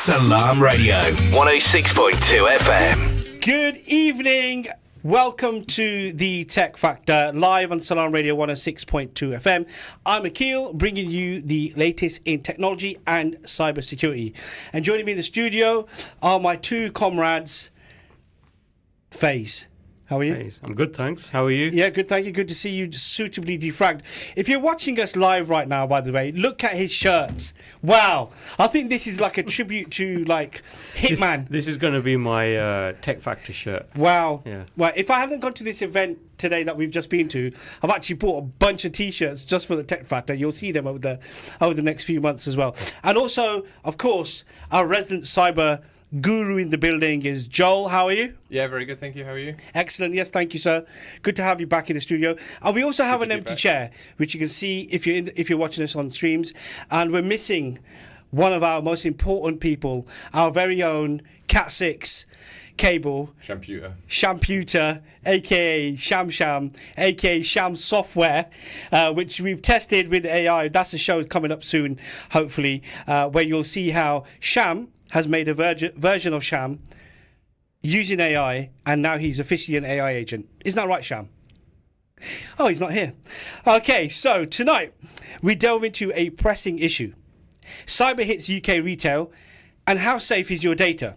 Salam Radio, 106.2 FM. Good evening. Welcome to the Tech Factor, live on Salam Radio 106.2 FM. I'm Akil, bringing you the latest in technology and cybersecurity. And joining me in the studio are my two comrades, Faze. How are you? I'm good, thanks. How are you? Yeah, good, thank you. Good to see you suitably defragged. If you're watching us live right now, by the way, look at his shirts. Wow. I think this is like a tribute to, like, Hitman. This is going to be my Tech Factor shirt. Wow. Yeah. Well, if I hadn't gone to this event today that we've just been to, I've actually bought a bunch of T-shirts just for the Tech Factor. You'll see them over the next few months as well. And also, of course, our resident cyber guru in the building is Joel. How are you? Yeah, very good, thank you. How are you? Excellent. Yes, thank you, sir. Good to have you back in the studio. And we also have an empty chair, which you can see if you're watching us on streams. And we're missing one of our most important people, our very own Cat 6 cable. Shamputer, aka Sham, aka Sham Software, which we've tested with AI. That's a show coming up soon, hopefully, where you'll see how Sham has made a version of Sham using AI, and now he's officially an AI agent. Isn't that right, Sham? Oh, he's not here. Okay, so tonight we delve into a pressing issue. Cyber hits UK retail, and how safe is your data?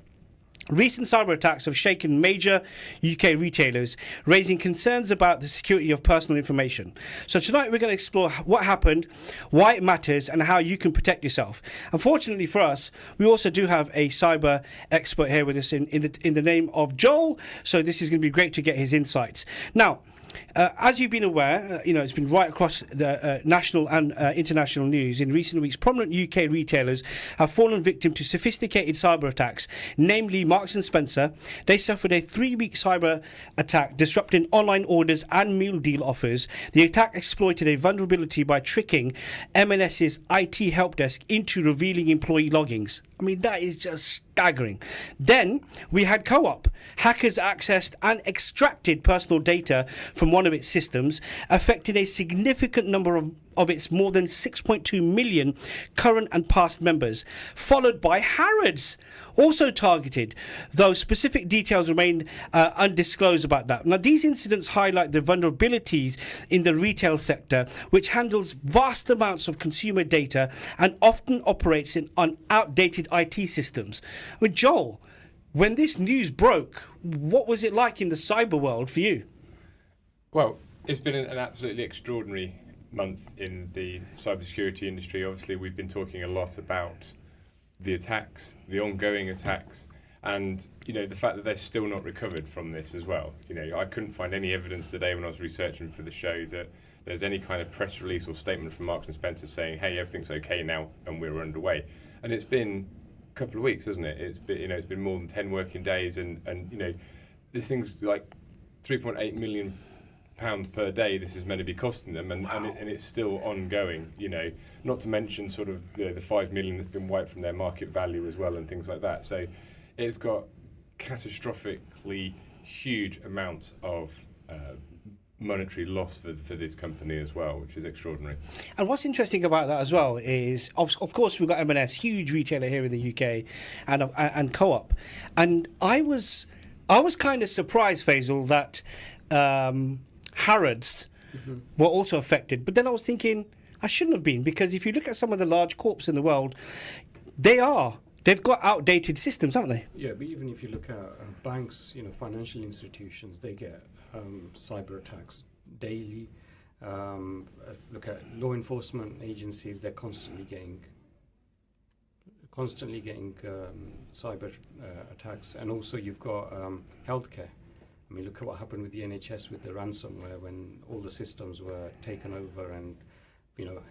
Recent cyber attacks have shaken major UK retailers, raising concerns about the security of personal information. So tonight we're going to explore what happened, why it matters, and how you can protect yourself. Unfortunately for us, we also do have a cyber expert here with us in the name of Joel. So this is going to be great to get his insights. Now, as you've been aware, it's been right across the national and international news. In recent weeks, prominent UK retailers have fallen victim to sophisticated cyber attacks, namely Marks and Spencer. They suffered a 3-week cyber attack, disrupting online orders and meal deal offers. The attack exploited a vulnerability by tricking M&S's IT help desk into revealing employee loggings. I mean, that is just staggering. Then we had Co-op. Hackers accessed and extracted personal data from one of its systems, affecting a significant number of its more than 6.2 million current and past members, followed by Harrods, also targeted, though specific details remain undisclosed about that. Now, these incidents highlight the vulnerabilities in the retail sector, which handles vast amounts of consumer data and often operates on outdated IT systems. With Joel, when this news broke, what was it like in the cyber world for you? Well, it's been an absolutely extraordinary month in the cybersecurity industry. Obviously, we've been talking a lot about the attacks, the ongoing attacks, and the fact that they're still not recovered from this as well. I couldn't find any evidence today when I was researching for the show that there's any kind of press release or statement from Marks and Spencer saying, "Hey, everything's okay now and we're underway." And it's been a couple of weeks, hasn't it? It's been it's been more than 10 working days, and this thing's like 3.8 million pounds per day this is meant to be costing them, and, wow. and it's still ongoing, not to mention sort of the 5 million that's been wiped from their market value as well and things like that. So it's got catastrophically huge amounts of monetary loss for this company as well, which is extraordinary. And what's interesting about that as well is, of course, we've got M&S, huge retailer here in the UK, and Co-op. And I was kind of surprised, Faisal, that Harrods were also affected. But then I was thinking, I shouldn't have been, because if you look at some of the large corps in the world, they've got outdated systems, haven't they? Yeah, but even if you look at banks, financial institutions, they get cyber attacks daily. Look at law enforcement agencies; they're constantly getting cyber attacks. And also you've got healthcare. I mean, look at what happened with the NHS with the ransomware, when all the systems were taken over and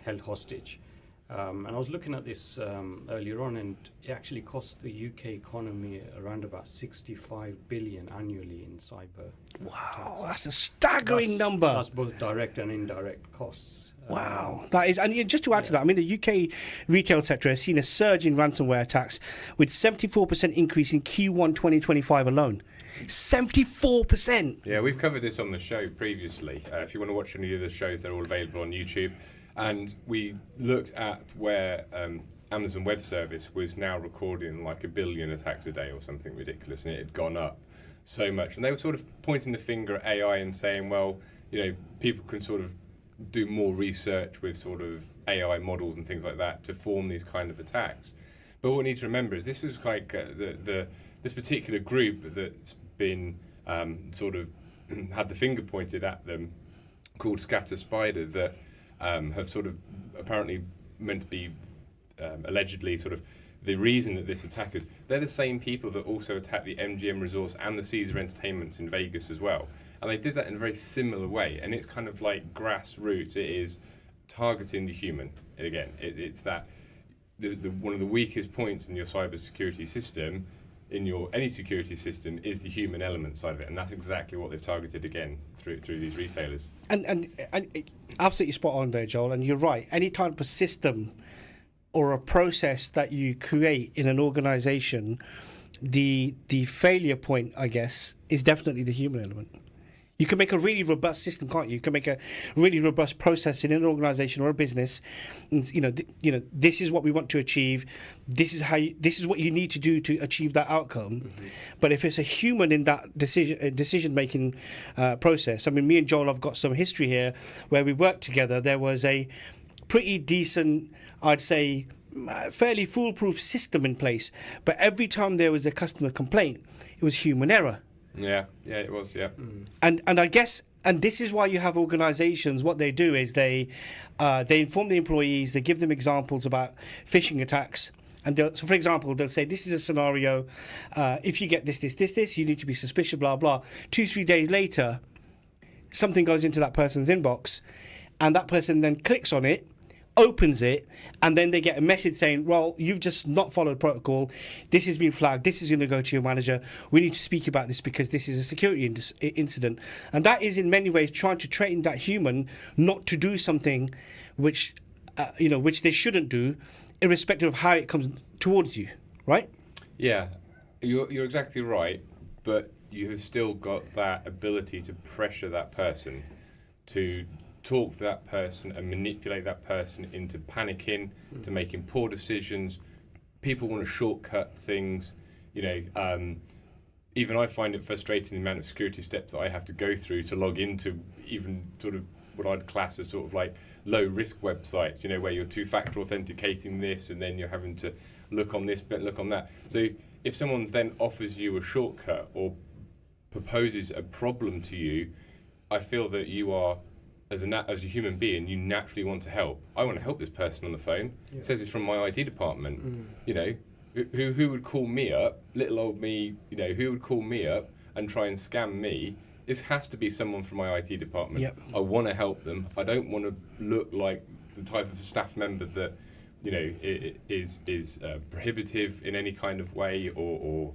held hostage. And I was looking at this earlier on, and it actually cost the UK economy around about 65 billion annually in cyber. Wow, that's a staggering number. That's both direct and indirect costs. Wow, that is, and just to add to that, I mean, the UK retail sector has seen a surge in ransomware attacks, with 74% increase in Q1 2025 alone. 74%. Yeah, we've covered this on the show previously. If you want to watch any of the shows, they're all available on YouTube. And we looked at where Amazon Web Service was now recording like 1 billion attacks a day or something ridiculous, and it had gone up so much. And they were sort of pointing the finger at AI and saying, well, people can sort of do more research with sort of AI models and things like that to form these kind of attacks. But what we need to remember is this was like this particular group that's been sort of had the finger pointed at them, called Scatter Spider, that have sort of apparently meant to be allegedly sort of the reason that this attack is. They're the same people that also attacked the MGM Resorts and the Caesar Entertainment in Vegas as well. And they did that in a very similar way. And it's kind of like grassroots. It is targeting the human. And again, it's that one of the weakest points in your cybersecurity system, in your any security system, is the human element side of it. And that's exactly what they've targeted again through these retailers. And absolutely spot on there, Joel. And you're right. Any type of system or a process that you create in an organization, the failure point, I guess, is definitely the human element. You can make a really robust system, can't you? You can make a really robust process in an organization or a business. And, this is what we want to achieve. This is what you need to do to achieve that outcome. Mm-hmm. But if it's a human in that decision making process, I mean, me and Joel have got some history here where we worked together. There was a pretty decent, I'd say, fairly foolproof system in place. But every time there was a customer complaint, it was human error. Yeah, it was, yeah. And I guess, and this is why you have organizations, what they do is they inform the employees, they give them examples about phishing attacks. And so, for example, they'll say, this is a scenario, if you get this, you need to be suspicious, blah, blah. 2-3 days later, something goes into that person's inbox, and that person then clicks on it, opens it, and then they get a message saying, well, you've just not followed protocol, this has been flagged, this is going to go to your manager, we need to speak about this because this is a security incident. And that is in many ways trying to train that human not to do something which they shouldn't do, irrespective of how it comes towards you, right? Yeah, you're exactly right, but you have still got that ability to pressure that person, to talk to that person and manipulate that person into panicking, to making poor decisions. People want to shortcut things. Even I find it frustrating the amount of security steps that I have to go through to log into even sort of what I'd class as sort of like low risk websites, where you're two-factor authenticating this and then you're having to look on this but look on that. So if someone then offers you a shortcut or proposes a problem to you, I feel that you are, as a human being, you naturally want to help. I want to help this person on the phone. Yeah. It says it's from my IT department. Who would call me up, little old me, who would call me up and try and scam me? This has to be someone from my IT department. Yep. I want to help them. I don't want to look like the type of staff member that, is prohibitive in any kind of way or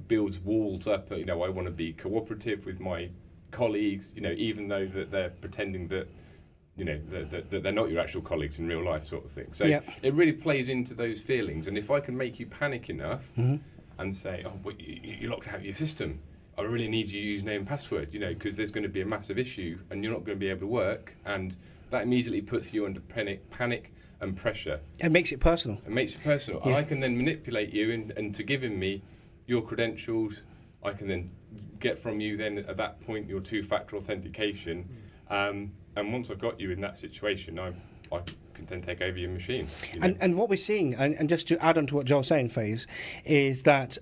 builds walls up. I want to be cooperative with my colleagues, even though that they're pretending that, that they're not your actual colleagues in real life, sort of thing. So It really plays into those feelings. And if I can make you panic enough and say, oh, but you locked out your system, I really need your username and password, because there's going to be a massive issue and you're not going to be able to work, and that immediately puts you under panic and pressure. It makes it personal. Yeah. And I can then manipulate you into giving me your credentials. I can then get from you then at that point your two-factor authentication, and once I've got you in that situation, I can then take over your machine. And what we're seeing, and just to add on to what Joel's saying, Faze, is that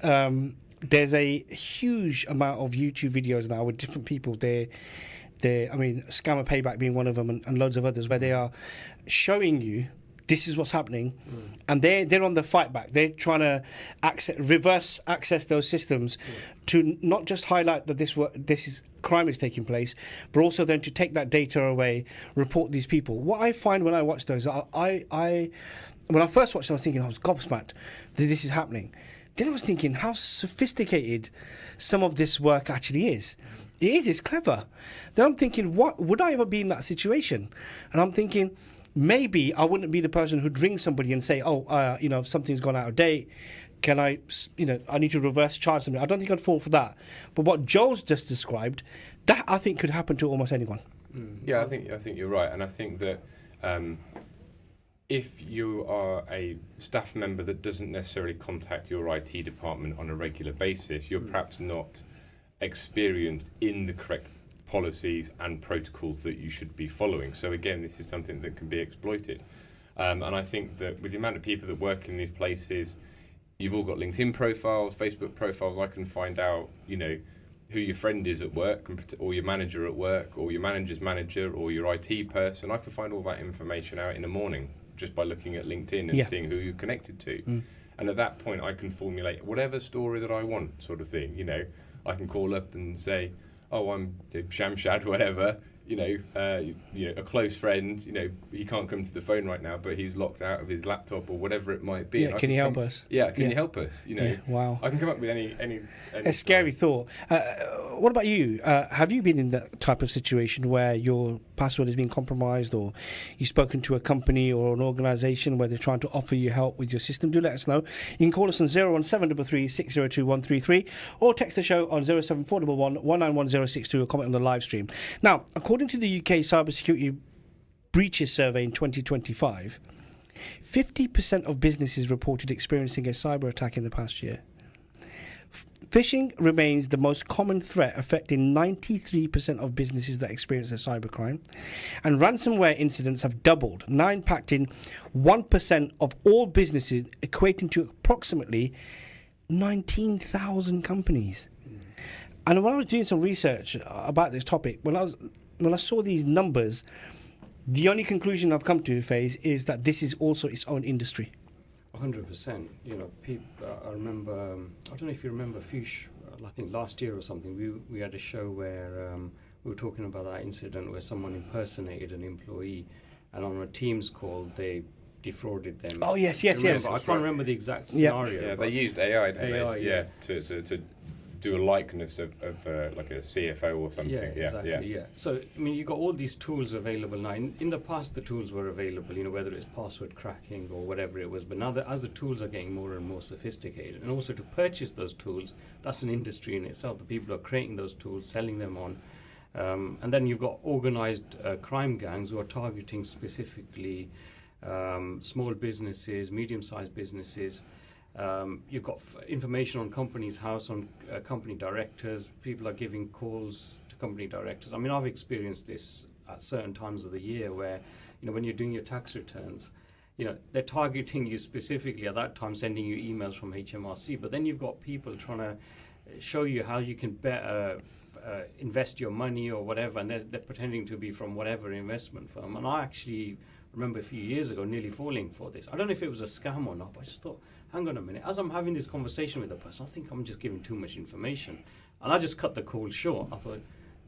there's a huge amount of YouTube videos now with different people. Scammer Payback being one of them, and loads of others, where they are showing you this is what's happening, and they're on the fight back. They're trying to reverse access those systems to not just highlight that crime is taking place, but also then to take that data away, report these people. What I find when I watch those, when I first watched them, I was thinking, I was gobsmacked that this is happening. Then I was thinking how sophisticated some of this work actually is. It's clever. Then I'm thinking, what would I ever be in that situation? And I'm thinking, maybe I wouldn't be the person who'd ring somebody and say, if something's gone out of date, can I need to reverse charge something. I don't think I'd fall for that. But what Joel's just described, that I think could happen to almost anyone. Yeah, I think you're right. And I think that if you are a staff member that doesn't necessarily contact your IT department on a regular basis, you're perhaps not experienced in the correct policies and protocols that you should be following. So again, this is something that can be exploited. And I think that with the amount of people that work in these places, you've all got LinkedIn profiles, Facebook profiles. I can find out, who your friend is at work, or your manager at work, or your manager's manager, or your IT person. I can find all that information out in the morning just by looking at LinkedIn and seeing who you're connected to. And at that point, I can formulate whatever story that I want, sort of thing. I can call up and say, oh, I'm Shamshad, whatever. A close friend. He can't come to the phone right now, but he's locked out of his laptop or whatever it might be. Yeah, can you help us? Yeah, can you help us? Wow. I can come up with any A scary thought. What about you? Have you been in that type of situation where your password has been compromised, or you've spoken to a company or an organisation where they're trying to offer you help with your system? Do let us know. You can call us on 01733 602 133 or text the show on 07411 191062 or comment on the live stream. Now, according to the UK Cybersecurity Breaches Survey in 2025, 50% of businesses reported experiencing a cyber attack in the past year. Phishing remains the most common threat, affecting 93% of businesses that experience a cybercrime. And ransomware incidents have doubled, now impacting 1% of all businesses, equating to approximately 19,000 companies. And when I was doing some research about this topic, when I saw these numbers, the only conclusion I've come to, Faiz, is that this is also its own industry. 100%. I remember, I don't know if you remember, I think last year or something, we had a show where we were talking about that incident where someone impersonated an employee, and on a Teams call, they defrauded them. Oh, yes. I can't remember the exact scenario. Yeah, they used AI, AI, to do a likeness of like a CFO or something. Yeah, exactly. Yeah. So you've got all these tools available now. In the past, the tools were available, whether it's password cracking or whatever it was. But now, as the tools are getting more and more sophisticated, and also to purchase those tools, that's an industry in itself. The people are creating those tools, selling them on, and then you've got organized crime gangs who are targeting specifically small businesses, medium-sized businesses. You've got information on companies' house, on company directors. People are giving calls to company directors. I've experienced this at certain times of the year where, when you're doing your tax returns, they're targeting you specifically at that time, sending you emails from HMRC. But then you've got people trying to show you how you can better invest your money or whatever, and they're pretending to be from whatever investment firm. And I actually remember a few years ago nearly falling for this. I don't know if it was a scam or not, but I just thought, hang on a minute. As I'm having this conversation with the person, I think I'm just giving too much information. And I just cut the call short. I thought,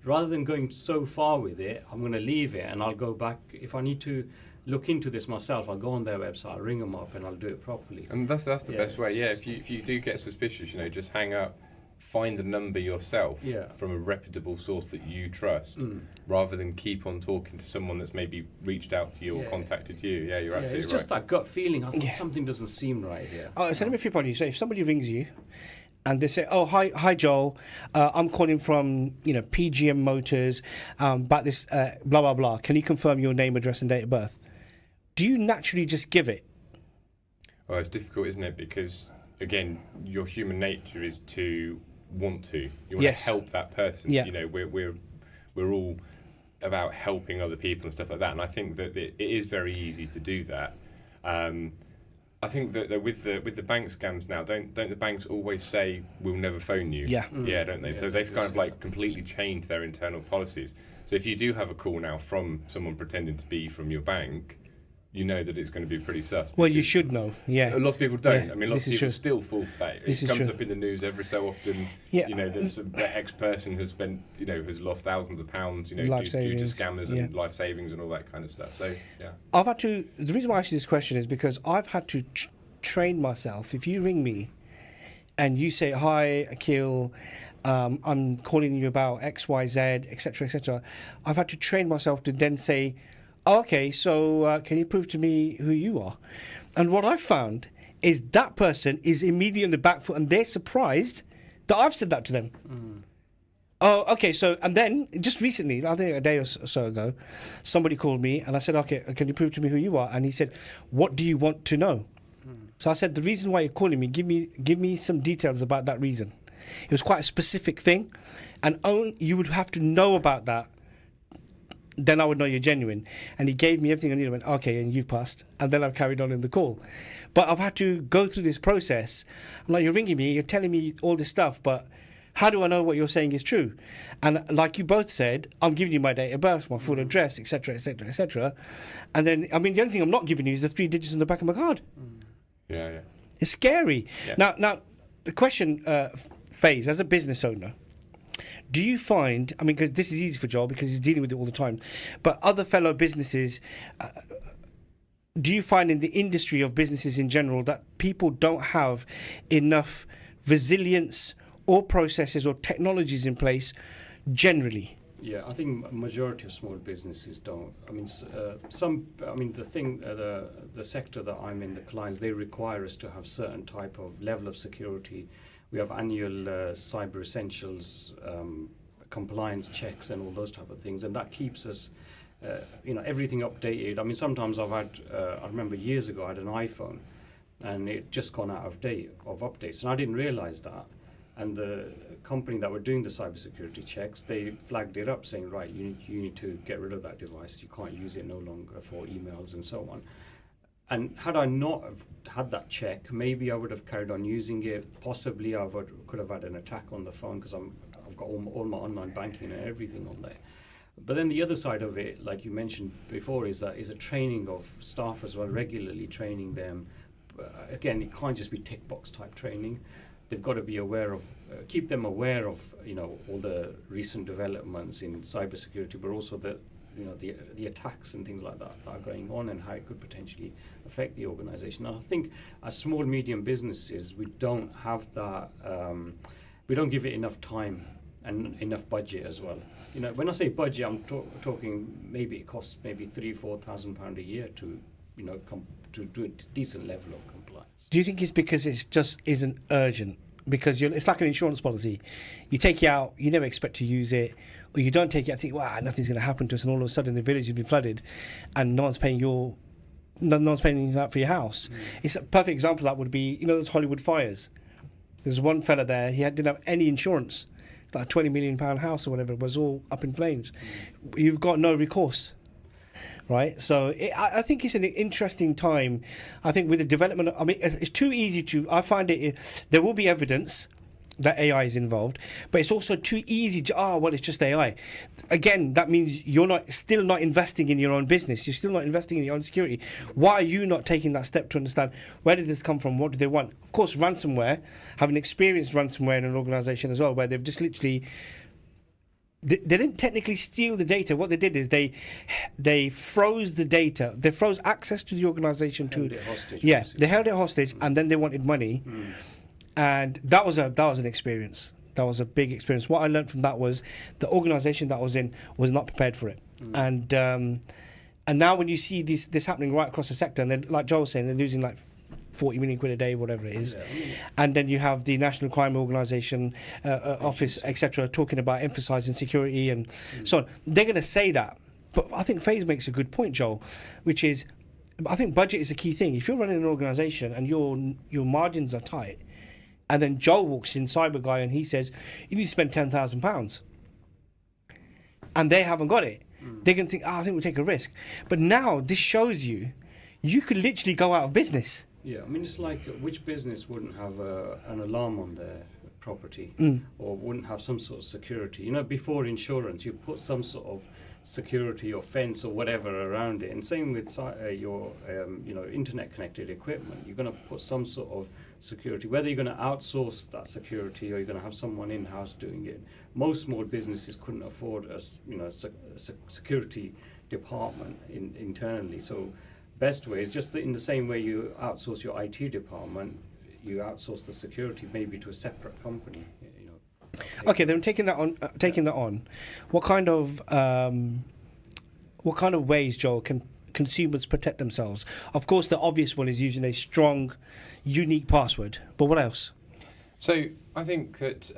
rather than going so far with it, I'm going to leave it and I'll go back. If I need to look into this myself, I'll go on their website, I'll ring them up and I'll do it properly. And that's the best way. Yeah, if you do get suspicious, just hang up. Find the number yourself from a reputable source that you trust, rather than keep on talking to someone that's maybe reached out to you or contacted you. Yeah, you're absolutely right. It's just that gut feeling. I thought something doesn't seem right here. Oh, so let me flip on you. So if somebody rings you and they say, "Oh, hi Joel, I'm calling from PGM Motors about this blah blah blah. Can you confirm your name, address, and date of birth?" Do you naturally just give it? Well, it's difficult, isn't it? Because again, your human nature is to want to. You want to help that person. Yeah. We're all about helping other people and stuff like that. And I think that it is very easy to do that. I think that with the bank scams now, don't the banks always say we'll never phone you? Yeah. Yeah, don't they? So they've kind of like completely changed their internal policies. So if you do have a call now from someone pretending to be from your bank, you know that it's going to be pretty sus. Well, you should know, yeah. Lots of people don't. Yeah, Lots of people still fall for that. It comes up in the news every so often. Yeah. That X person has spent, has lost thousands of pounds, due to scammers and life savings and all that kind of stuff. So, yeah. The reason why I ask you this question is because I've had to train myself. If you ring me and you say, "Hi, Akil, I'm calling you about X, Y, Z, etc., etc., I've had to train myself to then say, "Okay, so can you prove to me who you are?" And what I've found is that person is immediately on the back foot and they're surprised that I've said that to them. Oh, okay. So, and then just recently, I think a day or so ago, somebody called me and I said, okay, can you prove to me who you are? And he said, what do you want to know? So I said, the reason why you're calling me, give me some details about that reason. It was quite a specific thing, and you would have to know about that. Then I would know you're genuine. And he gave me everything I needed. I went, okay, and you've passed. And then I've carried on in the call. But I've had to go through this process. I'm like, you're ringing me, you're telling me all this stuff, but how do I know what you're saying is true? And like you both said, I'm giving you my date of birth, my full address, etc., etc., etc. And then, I mean, the only thing I'm not giving you is the 3 digits on the back of my card. Yeah. It's scary. Yeah. Now, the question, Faze, as a business owner, do you find, I mean, because this is easy for Joel because he's dealing with it all the time, but other fellow businesses, do you find in the industry of businesses in general that people don't have enough resilience or processes or technologies in place generally? Yeah, I think majority of small businesses don't. I mean, the sector that I'm in, the clients, they require us to have certain type of level of security. We have annual cyber essentials, compliance checks and all those type of things, and that keeps us, everything updated. I mean, sometimes I remember years ago I had an iPhone and it just gone out of date of updates, and I didn't realize that. And the company that were doing the cybersecurity checks, they flagged it up saying, right, you need to get rid of that device. You can't use it no longer for emails and so on. And had I not have had that check, maybe I would have carried on using it. Possibly I could have had an attack on the phone because I've got all my online banking and everything on there. But then the other side of it, like you mentioned before, is a training of staff as well, regularly training them. Again, it can't just be tick box type training. They've got to be aware of, keep them aware of, all the recent developments in cybersecurity, but also the attacks and things like that are going on and how it could potentially affect the organization. And I think as small, medium businesses, we don't have that, we don't give it enough time and enough budget as well. When I say budget, I'm talking maybe it costs maybe £3,000-4,000 a year to, to do a decent level of compliance. Do you think it's because it just isn't urgent? Because it's like an insurance policy. You take it out, you never expect to use it, or you don't take it out, think, wow, nothing's going to happen to us, and all of a sudden the village has been flooded, and no one's paying anything out for your house. It's a perfect example of that would be, those Hollywood fires. There's one fella there, didn't have any insurance, like a £20 million house or whatever, it was all up in flames. You've got no recourse. Right, so I think it's an interesting time. I think with the development, it's too easy to. I find there will be evidence that AI is involved, but it's also too easy to. It's just AI. Again, that means you're still not investing in your own business. You're still not investing in your own security. Why are you not taking that step to understand where did this come from? What do they want? Of course, ransomware. Having experienced ransomware in an organisation as well, where they've just literally. They didn't technically steal the data. What they did is they froze the data. They froze access to the organisation to. Held it hostage, yeah, basically. they held it hostage, and then they wanted money, and that was an experience. That was a big experience. What I learned from that was the organisation that I was in was not prepared for it, and now when you see this happening right across the sector, and then like Joel was saying, they're losing like 40 million quid a day, whatever it is. And then you have the National Crime Organisation office, etc., talking about emphasising security and so on. They're going to say that. But I think Faze makes a good point, Joel, which is, I think budget is a key thing. If you're running an organisation and your margins are tight, and then Joel walks in, cyber guy, and he says, you need to spend £10,000, and they haven't got it, they're going to think, I think we'll take a risk. But now this shows you could literally go out of business. Yeah, it's like which business wouldn't have an alarm on their property or wouldn't have some sort of security? Before insurance, you put some sort of security or fence or whatever around it. And same with your internet connected equipment. You're going to put some sort of security, whether you're going to outsource that security or you're going to have someone in-house doing it. Most small businesses couldn't afford a security department internally. So best way is just in the same way you outsource your IT department, you outsource the security maybe to a separate company. Okay, then taking that on, what kind of ways, Joel, can consumers protect themselves? Of course, the obvious one is using a strong, unique password. But what else? So I think that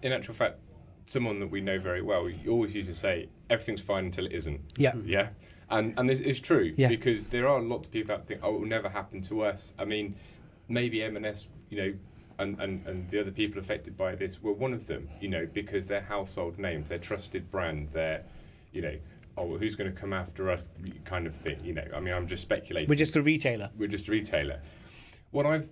in actual fact, someone that we know very well, you always used to say, everything's fine until it isn't. Yeah. Yeah. And this is true, Yeah. because there are lots of people that think, oh, it will never happen to us. I mean, maybe M&S, you know, and the other people affected by this were one of them, you know, because they're household names, they're trusted brand, they're, you know, oh, well, who's going to come after us kind of thing, you know. I mean, I'm just speculating. We're just a retailer. We're just a retailer. What I've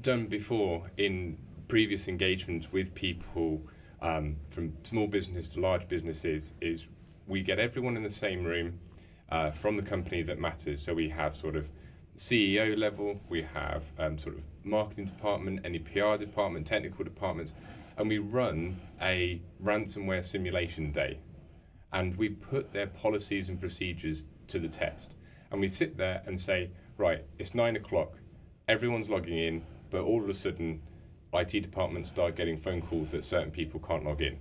done before in previous engagements with people from small business to large businesses is we get everyone in the same room from the company that matters. So we have sort of CEO level, we have sort of marketing department, any PR department, technical departments, and we run a ransomware simulation day. And we put their policies and procedures to the test. And we sit there and say, right, it's 9 o'clock, everyone's logging in, but all of a sudden, IT departments start getting phone calls that certain people can't log in.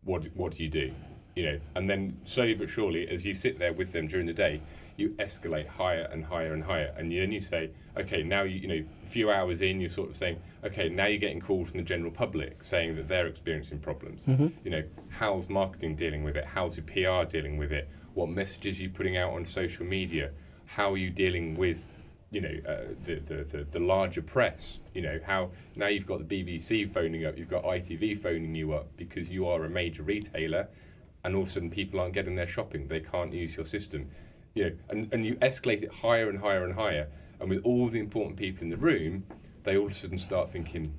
What do you do? You know, and then slowly but surely, as you sit there with them during the day, you escalate higher and higher and higher, and then you say, okay, now you know, a few hours in, you're sort of saying, okay, now you're getting calls from the general public saying that they're experiencing problems. You know, how's marketing dealing with it? How's your PR dealing with it? What messages are you putting out on social media? How are you dealing with, you know, the larger press? You know, how now you've got the BBC phoning up, you've got ITV phoning you up because you are a major retailer, and all of a sudden people aren't getting their shopping, they can't use your system. You know, and you escalate it higher and higher and higher, and with all the important people in the room, they all of a sudden start thinking,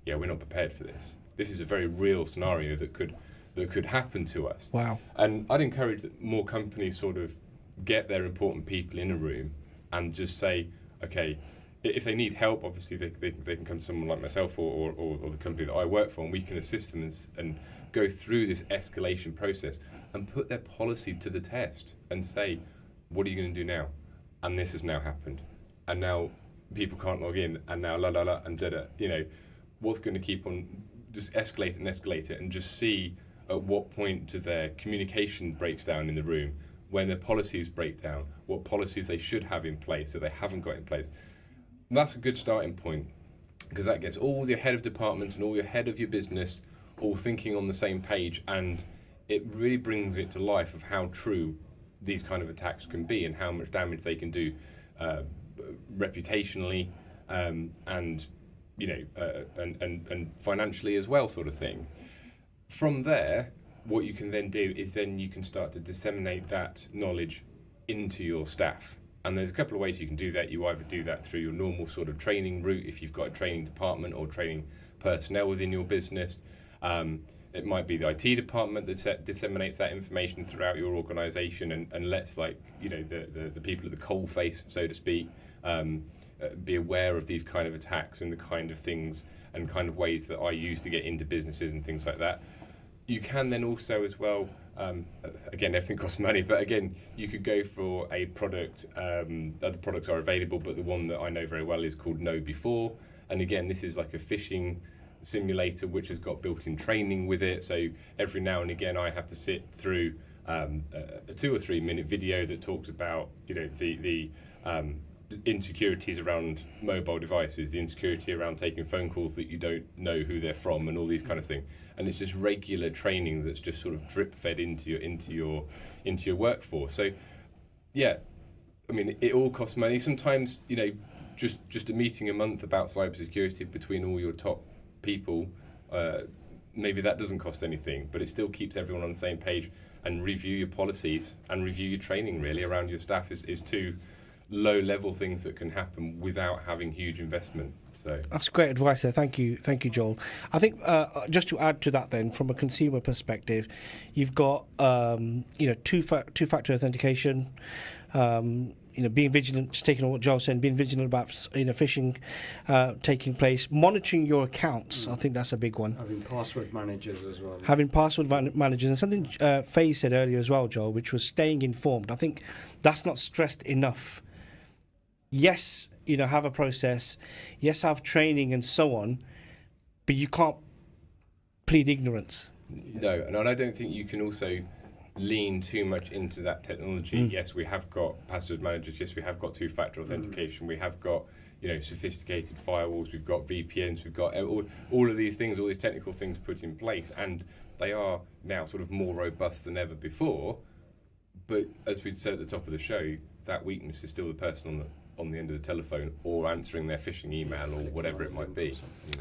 yeah, we're not prepared for this. This is a very real scenario that could happen to us. Wow. And I'd encourage that more companies sort of get their important people in a room and just say, okay, if they need help, obviously they can come to someone like myself or the company that I work for, and we can assist them and go through this escalation process and put their policy to the test and say, what are you going to do now? And this has now happened. And now people can't log in, and now la la la and da da. You know, what's going to keep on just escalate it and just see at what point do their communication breaks down in the room, when their policies break down, what policies they should have in place that they haven't got in place. And that's a good starting point, because that gets all your head of departments and all your head of your business all thinking on the same page, and it really brings it to life of how true these kind of attacks can be and how much damage they can do reputationally and you know and financially as well, sort of thing. From there, what you can then do is then you can start to disseminate that knowledge into your staff. And there's a couple of ways you can do that. You either do that through your normal sort of training route, if you've got a training department or training personnel within your business. It might be the IT department that disseminates that information throughout your organisation and lets, like, you know, the people at the coal face, so to speak, be aware of these kind of attacks and the kind of things and kind of ways that I use to get into businesses and things like that. You can then also as well, again, everything costs money, but again, you could go for a product, other products are available, but the one that I know very well is called Know Before. And again, this is like a phishing simulator which has got built-in training with it. So every now and again, I have to sit through a 2 or 3 minute video that talks about, you know, the insecurities around mobile devices, the insecurity around taking phone calls that you don't know who they're from, and all these kind of things. And it's just regular training that's just sort of drip fed into your workforce. So yeah, I mean, it all costs money. Sometimes, you know, just a meeting a month about cybersecurity between all your top people, maybe that doesn't cost anything, but it still keeps everyone on the same page. And review your policies and review your training really around your staff is two low-level things that can happen without having huge investment. So that's great advice there. Thank you, Joel. I think just to add to that, then, from a consumer perspective, you've got two-factor authentication. Being vigilant, just taking on what Joel said, being vigilant about phishing taking place, monitoring your accounts. I think that's a big one. Having password managers as well. Having password managers, and something Faye said earlier as well, Joel, which was staying informed. I think that's not stressed enough. Yes, have a process. Yes, have training and so on, but you can't plead ignorance. No, and I don't think you can also lean too much into that technology. Yes, we have got password managers. Yes, we have got two-factor authentication. We have got, sophisticated firewalls, we've got VPNs, we've got all of these things, all these technical things put in place, and they are now sort of more robust than ever before. But as we said at the top of the show, that weakness is still the person on the end of the telephone or answering their phishing email or whatever it might be.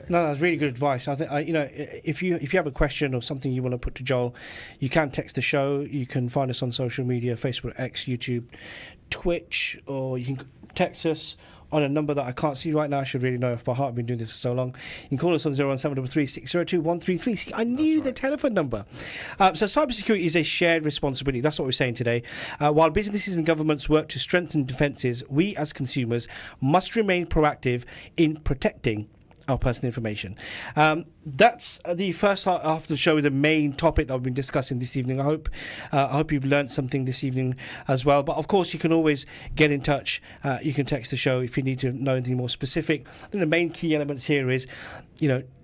No, that's really good advice. I think if you have a question or something you want to put to Joel, you can text the show. You can find us on social media: Facebook, X, YouTube, Twitch, or you can text us on a number that I can't see right now. I should really know off by heart. I've been doing this for so long. You can call us on 01733 602 133. See, I knew the telephone number. So cybersecurity is a shared responsibility. That's what we're saying today. While businesses and governments work to strengthen defences, we as consumers must remain proactive in protecting our personal information. That's the first half of the show, the main topic that we've been discussing this evening. I hope you've learned something this evening as well. But of course, you can always get in touch. You can text the show if you need to know anything more specific. I think the main key elements here is,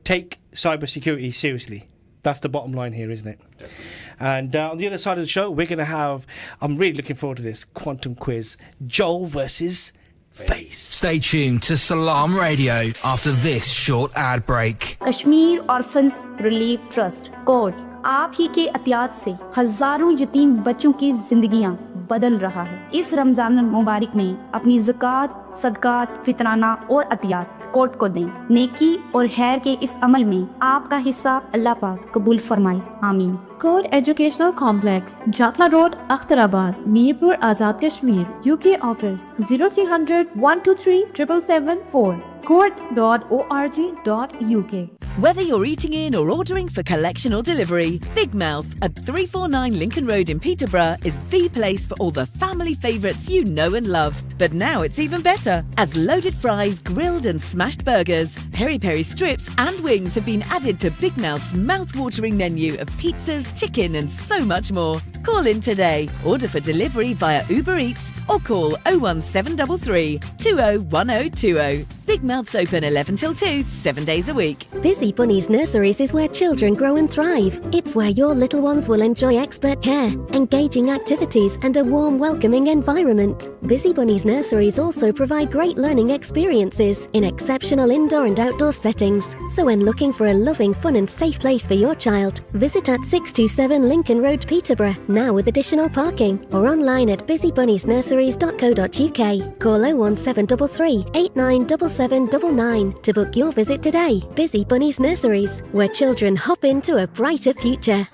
take cybersecurity seriously. That's the bottom line here, isn't it? Definitely. And on the other side of the show, we're going to have, I'm really looking forward to this, quantum quiz. Joel versus Face. Stay tuned to Salam Radio after this short ad break. Kashmir orphans relief trust code आप ही के अतियात से हजारों यतीम बच्चों की जिंदगियां बदल रहा है। इस रमजान मुबारक में अपनी ज़कात, सदकात, फितराना और अतियात कोर्ट को दें। नेकी और खैर के इस अमल में आपका हिस्सा अल्लाह पाक कबूल फरमाए, आमीन। Code Educational Complex, Jatla Road, Akhtarabad, Mirpur Azad Kashmir, UK Office 0300 123 777 court.org.uk. Whether you're eating in or ordering for collection or delivery, Big Mouth at 349 Lincoln Road in Peterborough is the place for all the family favourites you know and love. But now it's even better, as loaded fries, grilled and smashed burgers, peri-peri strips and wings have been added to Big Mouth's mouth-watering menu of pizzas, chicken and so much more. Call in today, order for delivery via Uber Eats or call 01733 201020. Big Mouth's open 11 till 2, 7 days a week. Busy Bunnies Nurseries is where children grow and thrive. It's where your little ones will enjoy expert care, engaging activities and a warm, welcoming environment. Busy Bunnies Nurseries also provide great learning experiences in exceptional indoor and outdoor settings. So when looking for a loving, fun and safe place for your child, visit at 627 Lincoln Road, Peterborough, now with additional parking, or online at busybunniesnurseries.co.uk. Call 01733 897799 to book your visit today. Busy Bunnies Nurseries, where children hop into a brighter future.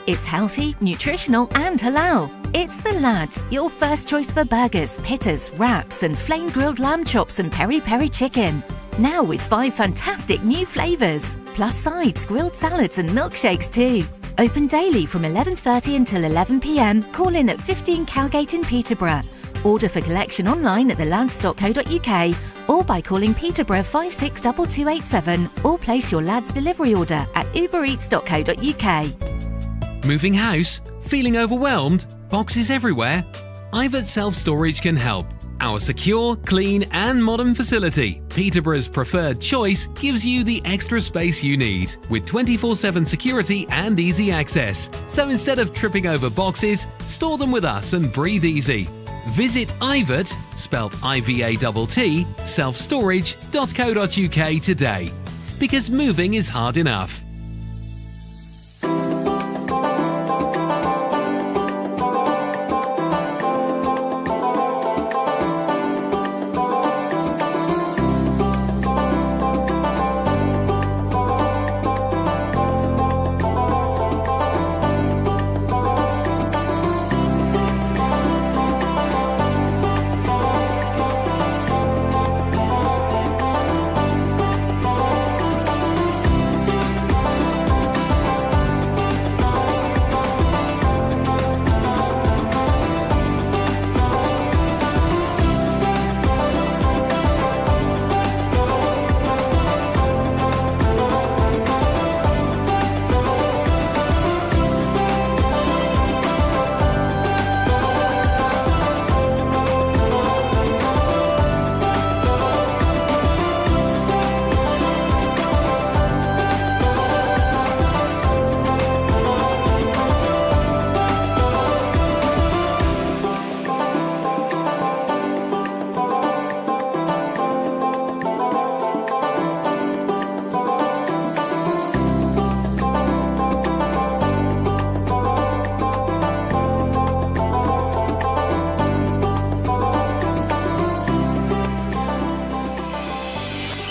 It's healthy, nutritional and halal. It's The Lads, your first choice for burgers, pittas, wraps and flame-grilled lamb chops and peri-peri chicken. Now with 5 fantastic new flavours, plus sides, grilled salads and milkshakes too. Open daily from 11:30 until 11 p.m. Call in at 15 Cowgate in Peterborough. Order for collection online at thelads.co.uk or by calling Peterborough 562287 or place your Lads delivery order at ubereats.co.uk. Moving house? Feeling overwhelmed? Boxes everywhere? Ivat Self-Storage can help. Our secure, clean and modern facility, Peterborough's preferred choice, gives you the extra space you need with 24/7 security and easy access. So instead of tripping over boxes, store them with us and breathe easy. Visit Ivat, spelt IVATT, selfstorage.co.uk today. Because moving is hard enough.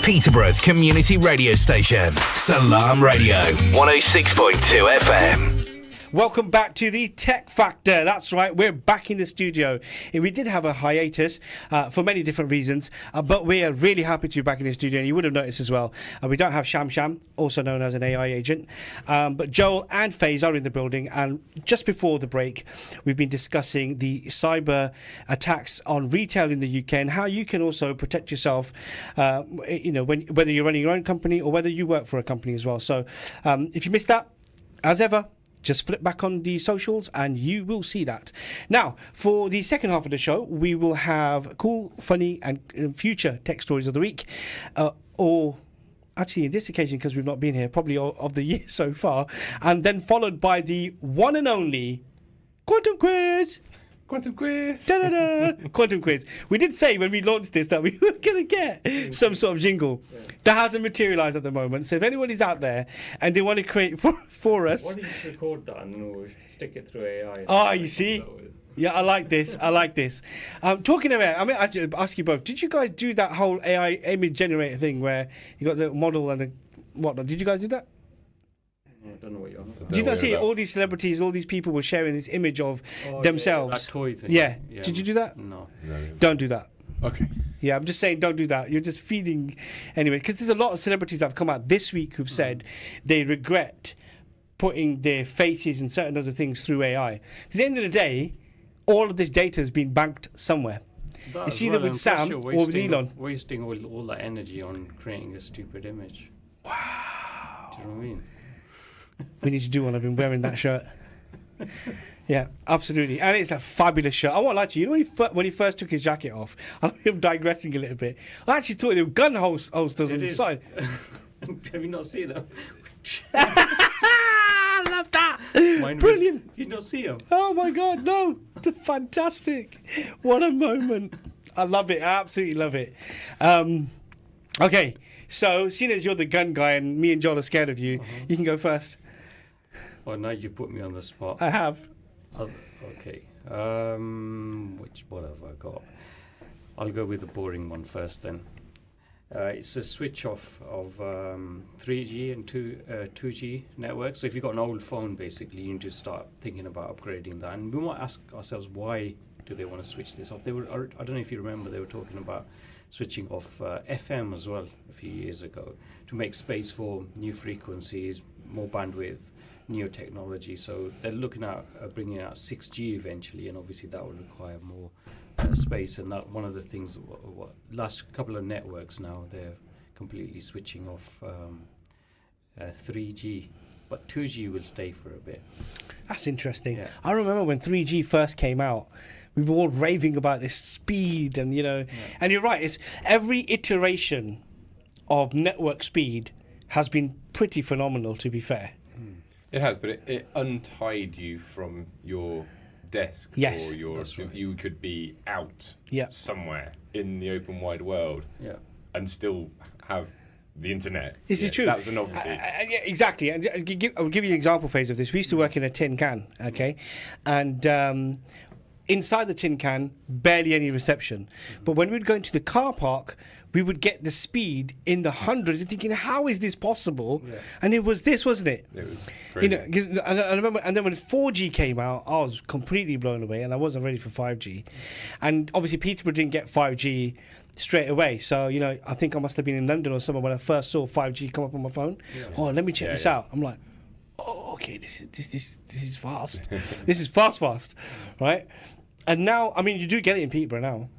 Peterborough's community radio station, Salam Radio, 106.2 FM. Welcome back to the Tech Factor. That's right, we're back in the studio. We did have a hiatus for many different reasons, but we are really happy to be back in the studio. And you would have noticed as well, we don't have Sham, also known as an AI agent, but Joel and Faze are in the building. And just before the break, we've been discussing the cyber attacks on retail in the UK and how you can also protect yourself, whether you're running your own company or whether you work for a company as well. So if you missed that, as ever, just flip back on the socials and you will see that. Now, for the second half of the show, we will have cool, funny and future tech stories of the week. Or actually, in this occasion, because we've not been here, probably of the year so far. And then followed by the one and only Quantum Quiz. Quantum quiz. Da-da-da. Quantum quiz. We did say when we launched this that we were going to get some sort of jingle. That hasn't materialised at the moment. So if anybody's out there and they want to create for us. Why don't you record that and we'll stick it through AI? Oh, you see? Yeah, I like this. Talking about, I mean, I should ask you both. Did you guys do that whole AI image generator thing where you got the model and the whatnot? Did you guys do that? I don't know what you're on about. Did you not see all these celebrities, all these people were sharing this image of themselves? Yeah, that toy thing. Yeah. Did you do that? No. Don't do that. Okay. Yeah, I'm just saying don't do that. You're just feeding anyway. Because there's a lot of celebrities that have come out this week who've said they regret putting their faces and certain other things through AI. Because at the end of the day, all of this data has been banked somewhere. It's either with Sam or with Elon. Wasting all that energy on creating a stupid image. Wow. Do you know what I mean? We need to do one. I've been wearing that shirt. Yeah, absolutely. And it's a fabulous shirt. I won't lie to you. You know when he first took his jacket off, I'm digressing a little bit. I actually thought there were gun holsters on the side. Have you not seen them? I love that. Brilliant. You not see them? Oh my God, no. Fantastic. What a moment. I love it. I absolutely love it. Okay, so seeing as you're the gun guy and me and Joel are scared of you, you can go first. Oh, now you've put me on the spot. I have. Okay. What have I got? I'll go with the boring one first then. It's a switch off of 3G and 2G networks. So if you've got an old phone, basically, you need to start thinking about upgrading that. And we might ask ourselves, why do they want to switch this off? I don't know if you remember, they were talking about switching off FM as well a few years ago to make space for new frequencies, more bandwidth, new technology. So they're looking at bringing out 6G eventually, and obviously that will require more space. And that one of the things, last couple of networks now, they're completely switching off 3G, but 2G will stay for a bit. That's interesting. Yeah. I remember when 3G first came out, we were all raving about this speed and, and you're right, it's every iteration of network speed has been pretty phenomenal, to be fair. It has, but it untied you from your desk. Yes. Or you could be out somewhere in the open wide world and still have the internet. This is true. That was a novelty. Yeah, exactly. And I'll give you an example phase of this. We used to work in a tin can, okay? And inside the tin can, barely any reception. But when we'd go into the car park, we would get the speed in the hundreds. You're thinking, how is this possible? Yeah. And it was this, wasn't it? It was crazy. I remember, and then when 4G came out, I was completely blown away, and I wasn't ready for 5G. And obviously, Peterborough didn't get 5G straight away. So, I think I must have been in London or somewhere when I first saw 5G come up on my phone. Yeah. Oh, let me check this out. I'm like, oh, okay, this is fast. This is fast, right? And now, I mean, you do get it in Peterborough now.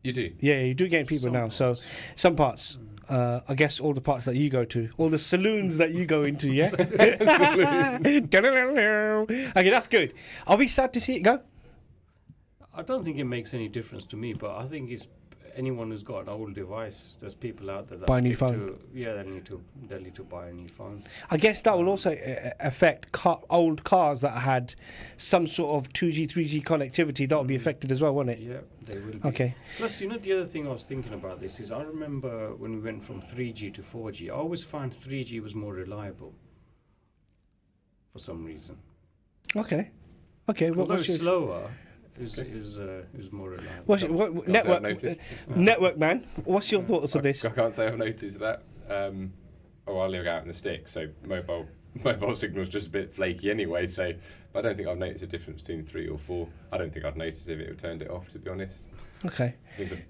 You do? Yeah, you do get in Peterborough now. So, some parts. I guess all the parts that you go to, all the saloons that you go into, yeah? Okay, that's good. Are we sad to see it go? I don't think it makes any difference to me, but I think it's anyone who's got an old device, there's people out there that buy a new phone. They need to buy a new phone. I guess that will also affect old cars that had some sort of 2G, 3G connectivity. That will be affected as well, won't it? Yeah, they will be. Okay. Plus, the other thing I was thinking about this is I remember when we went from 3G to 4G, I always found 3G was more reliable for some reason. Okay. Although it's slower, It was more reliable. What, Can't say I've network, noticed. network man, what's your thoughts of this? I can't say I've noticed that. I live out in the sticks, so mobile signal's just a bit flaky anyway. So, but I don't think I've noticed a difference between 3 or 4. I don't think I'd notice if it had turned it off, to be honest. Okay. I think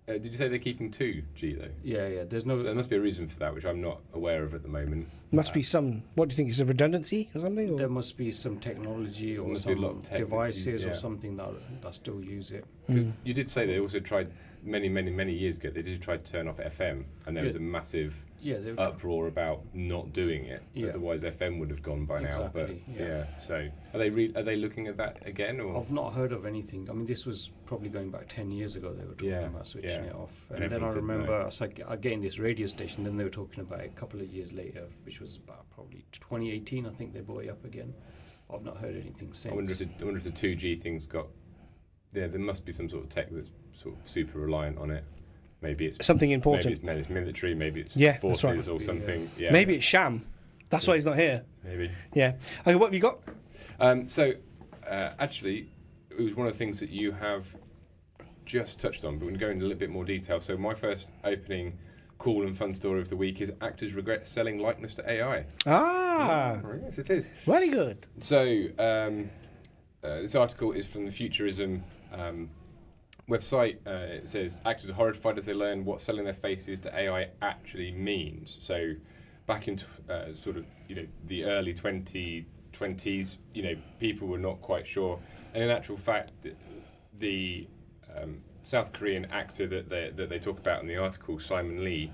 did you say they're keeping 2G though? Yeah. There's So there must be a reason for that, which I'm not aware of at the moment. Must be some. What do you think? Is it redundancy or something? Or? There must be some technology or must be a lot some of tech devices yeah. or something that still use it. 'Cause you did say they also tried many years ago. They did try to turn off FM, and there was a massive uproar about not doing it. Yeah. Otherwise, FM would have gone by now. But Exactly, yeah. so are they looking at that again? Or I've not heard of anything. I mean, this was probably going back 10 years ago. They were talking about switching it off, and then I remember again this radio station. Then they were talking about it a couple of years later, which was about probably 2018. I think they brought it up again. I've not heard anything since. I wonder if the 2G thing's got. Yeah, there must be some sort of tech that's sort of super reliant on it. Maybe it's something important. Maybe it's military. Maybe it's forces right. or something. Yeah. Maybe it's sham. That's why he's not here. Maybe. Yeah. Okay, what have you got? Actually, it was one of the things that you have just touched on, but we're going to go into a little bit more detail. So my first opening cool and fun story of the week is actors regret selling likeness to AI. Yes, it is. Very good. So this article is from the Futurism website. It says actors are horrified as they learn what selling their faces to AI actually means. So back in the early 2020s, people were not quite sure, and in actual fact, the South Korean actor that they talk about in the article, Simon Lee,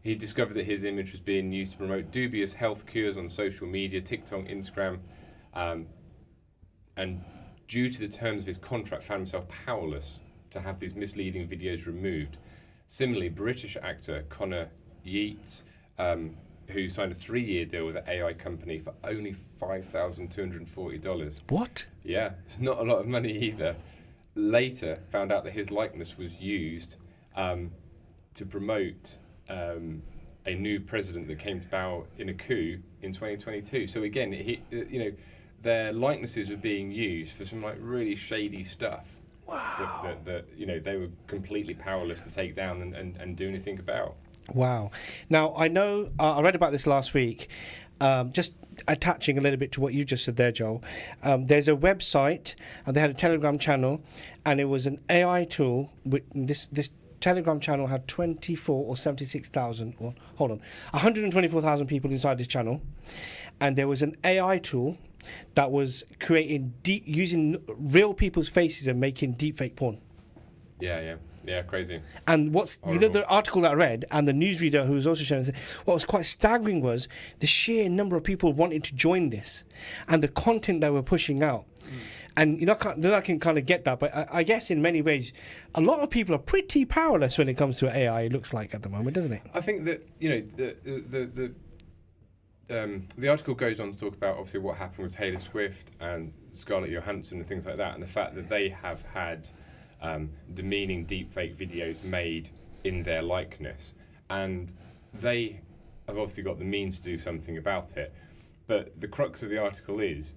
he discovered that his image was being used to promote dubious health cures on social media, TikTok, Instagram, and due to the terms of his contract, found himself powerless to have these misleading videos removed. Similarly, British actor Connor Yeats, who signed a 3-year deal with an AI company for only $5,240. What? Yeah, it's not a lot of money either. Later, found out that his likeness was used to promote a new president that came to power in a coup in 2022. So again, their likenesses were being used for some really shady stuff. Wow. That they were completely powerless to take down and do anything about. Wow. Now, I know, I read about this last week, just attaching a little bit to what you just said there, Joel. There's a website, and they had a Telegram channel, and it was an AI tool. This Telegram channel had 24 or 76,000, or 124,000 people inside this channel, and there was an AI tool that was creating using real people's faces and making deepfake porn. Yeah, crazy. And Horrible. The article that I read, and the newsreader who was also sharing this, what was quite staggering was the sheer number of people wanting to join this, and the content they were pushing out. And I can kind of get that, but I guess in many ways, a lot of people are pretty powerless when it comes to AI. It looks like at the moment, doesn't it? I think that the article goes on to talk about obviously what happened with Taylor Swift and Scarlett Johansson and things like that, and the fact that they have had demeaning deepfake videos made in their likeness, and they have obviously got the means to do something about it. But the crux of the article is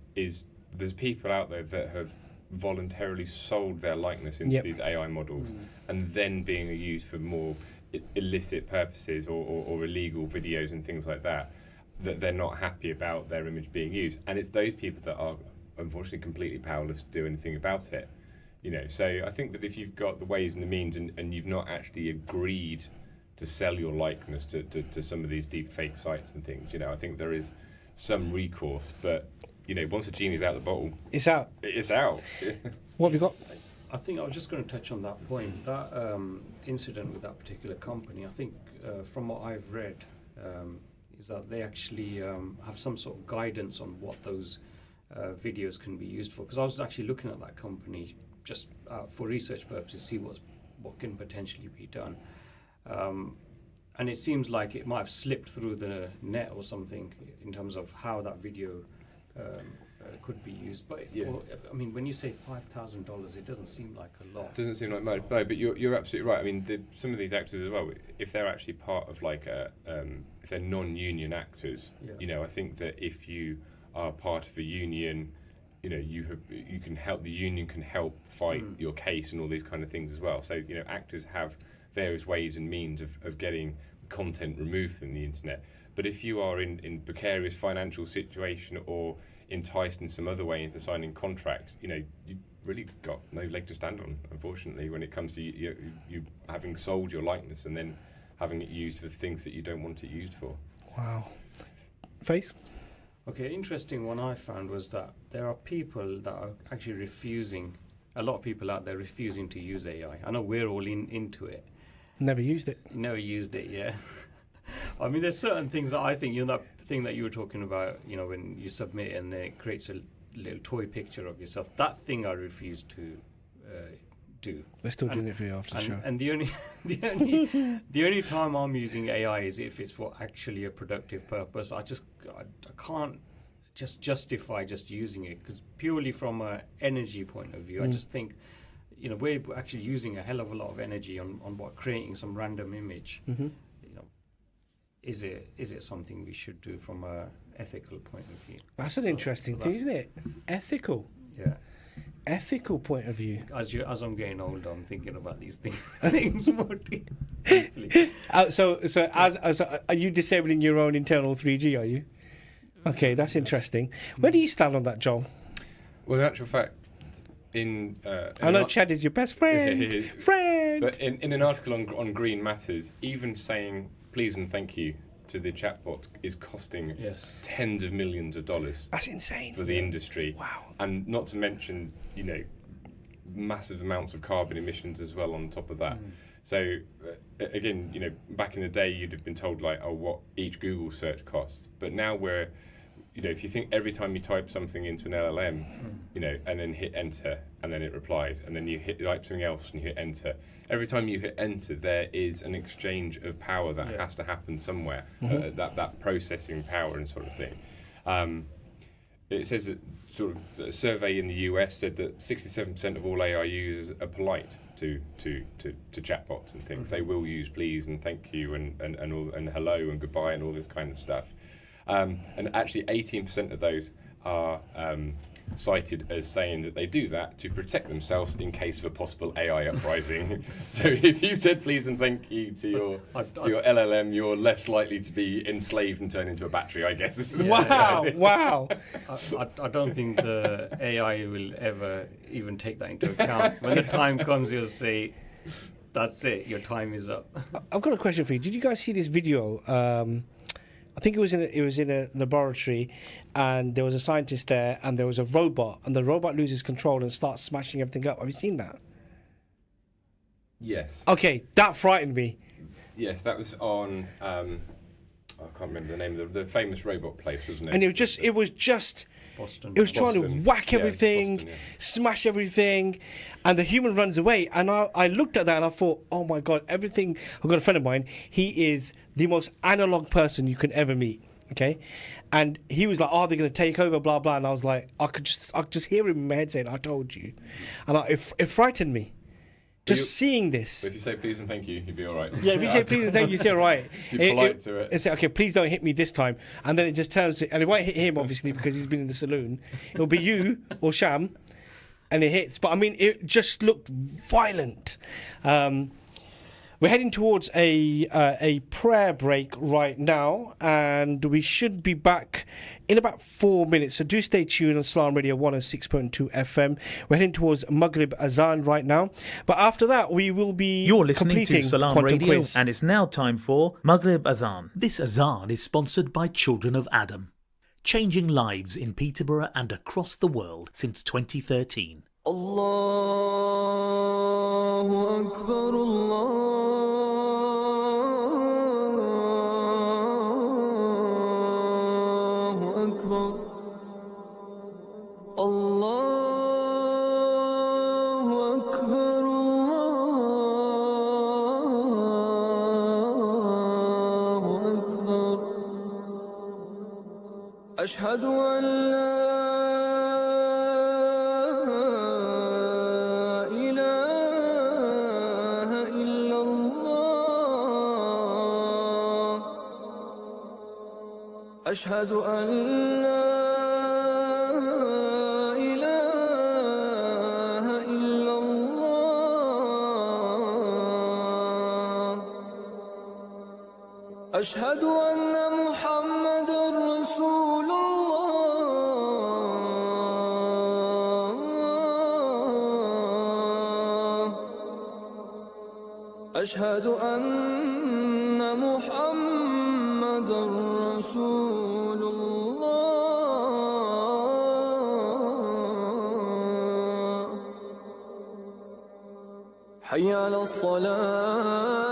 there's people out there that have voluntarily sold their likeness into these AI models and then being used for more illicit purposes or illegal videos and things like that they're not happy about their image being used. And it's those people that are unfortunately completely powerless to do anything about it. So I think that if you've got the ways and the means and you've not actually agreed to sell your likeness to some of these deep fake sites and things, I think there is some recourse, but once the genie's out of the bottle, it's out. It's out. What have you got? I think I was just going to touch on that point. That incident with that particular company, I think from what I've read, is that they actually have some sort of guidance on what those videos can be used for. Because I was actually looking at that company just for research purposes, see what can potentially be done. And it seems like it might have slipped through the net or something in terms of how that video could be used. But when you say $5,000, it doesn't seem like a lot. Doesn't seem like much, no, but you're absolutely right. I mean, some of these actors as well, if they're actually part of if they're non-union actors, I think that if you are part of a union you can help, the union can help fight your case and all these kind of things as well. So actors have various ways and means of getting content removed from the internet. But if you are in precarious financial situation or enticed in some other way into signing contract, you really got no leg to stand on, unfortunately, when it comes to you having sold your likeness and then having it used for things that you don't want it used for. Wow. Face? Okay, interesting one I found was that there are people that are actually refusing, a lot of people out there refusing to use AI. I know we're all into it. Never used it. Never used it, yeah. I mean, there's certain things that I think, that thing that you were talking about, when you submit and then it creates a little toy picture of yourself. That thing I refuse to do. We're still doing it for you after the show. And the only time I'm using AI is if it's for actually a productive purpose. I can't just justify just using it, because purely from an energy point of view, I just think, we're actually using a hell of a lot of energy on what, creating some random image. Mm-hmm. Is it something we should do from a ethical point of view? That's an interesting thing, isn't it? Ethical. Yeah. Ethical point of view. As I'm getting older, I'm thinking about these things more deeply. So as are you disabling your own internal 3G? Are you? Okay, that's interesting. Where do you stand on that, Joel? Well, in actual fact, I know Chad is your best friend. But in an article on Green Matters, even saying please and thank you to the chatbot is costing tens of millions of dollars. That's insane for the industry. Wow. And not to mention, massive amounts of carbon emissions as well on top of that. So again, back in the day, you'd have been told what each Google search costs. But now we're, if you think every time you type something into an LLM, and then hit enter, and then it replies, and then you type something else and you hit enter. Every time you hit enter, there is an exchange of power that has to happen somewhere. That processing power and sort of thing. It says that a survey in the US said that 67% of all AI users are polite to chatbots and things. They will use please and thank you and all, and hello and goodbye and all this kind of stuff. And actually 18% of those are cited as saying that they do that to protect themselves in case of a possible AI uprising. So if you said please and thank you to your LLM, you're less likely to be enslaved and turn into a battery, I guess. Wow. I don't think the AI will ever even take that into account. When the time comes, you'll say, that's it, your time is up. I've got a question for you. Did you guys see this video? I think it was in a laboratory, and there was a scientist there, and there was a robot, and the robot loses control and starts smashing everything up. Have you seen that? Yes. Okay, that frightened me. Yes, that was on. I can't remember the name of the famous robot place, wasn't it? And it was just. Boston. It was trying to whack everything, Boston, smash everything, and the human runs away. And I looked at that and I thought, oh my God, everything. I've got a friend of mine. He is the most analog person you can ever meet. Okay, and he was like, "Oh, they're going to take over, blah blah." And I was like, I could just hear him in my head saying, "I told you," and it frightened me. Just seeing this. But if you say please and thank you, you'll be all right. Yeah, if you say please and thank you, you're all right. Be polite to it. It's okay, please don't hit me this time. And then it just turns, and it won't hit him, obviously, because he's been in the saloon. It'll be you or Sham, and it hits. But I mean, it just looked violent. We're heading towards a prayer break right now, and we should be back in about 4 minutes. So do stay tuned on Salam Radio 106.2 FM. We're heading towards Maghrib Azan right now. But after that, we will be You're listening to Salam Quantum Radio, Quiz. and it's now time for Maghrib Azan. This Azan is sponsored by Children of Adam, changing lives in Peterborough and across the world since 2013. Allahu Akbar, Allahu Akbar, Allahu Akbar, Allahu Akbar. Ashhadu an la أشهد أن لا إله أشهد أن محمد رسول الله أشهد أن محمد رسول الله حي على الصلاة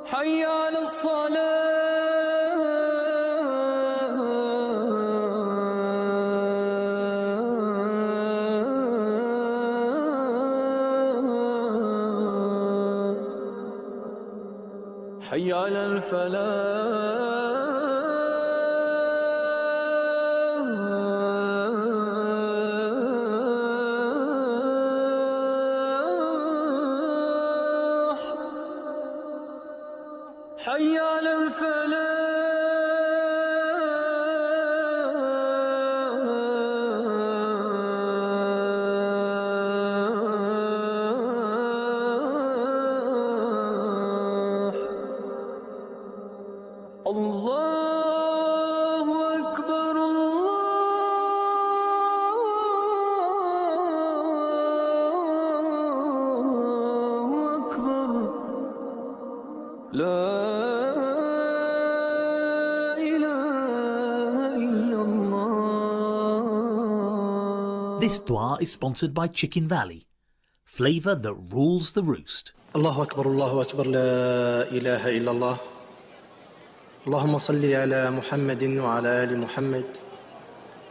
حي على الصلاة حي على الفلاح حي على الفلاح الله أكبر الله أكبر لا إله إلا الله. This dua is sponsored by Chicken Valley, flavour that rules the roost. الله أكبر الله أكبر لا إله إلا الله. اللهم صل على محمد وعلى آل محمد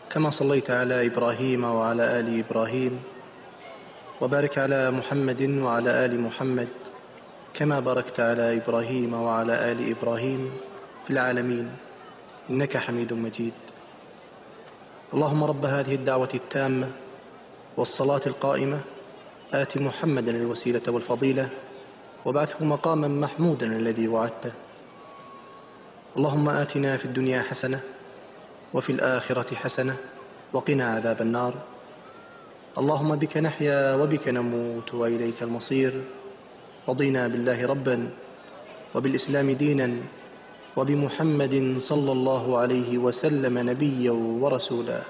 كما صليت على إبراهيم وعلى آل إبراهيم وبارك على محمد وعلى آل محمد كما باركت على إبراهيم وعلى آل إبراهيم في العالمين إنك حميد مجيد. اللهم رب هذه الدعوة التامة والصلاة القائمة آت محمدا الوسيلة والفضيلة وابعثه مقاما محمودا الذي وعدته. اللهم آتنا في الدنيا حسنة وفي الآخرة حسنة وقنا عذاب النار. اللهم بك نحيا وبك نموت وإليك المصير. رضينا بالله ربا وبالإسلام دينا وبمحمد صلى الله عليه وسلم نبيا ورسولا.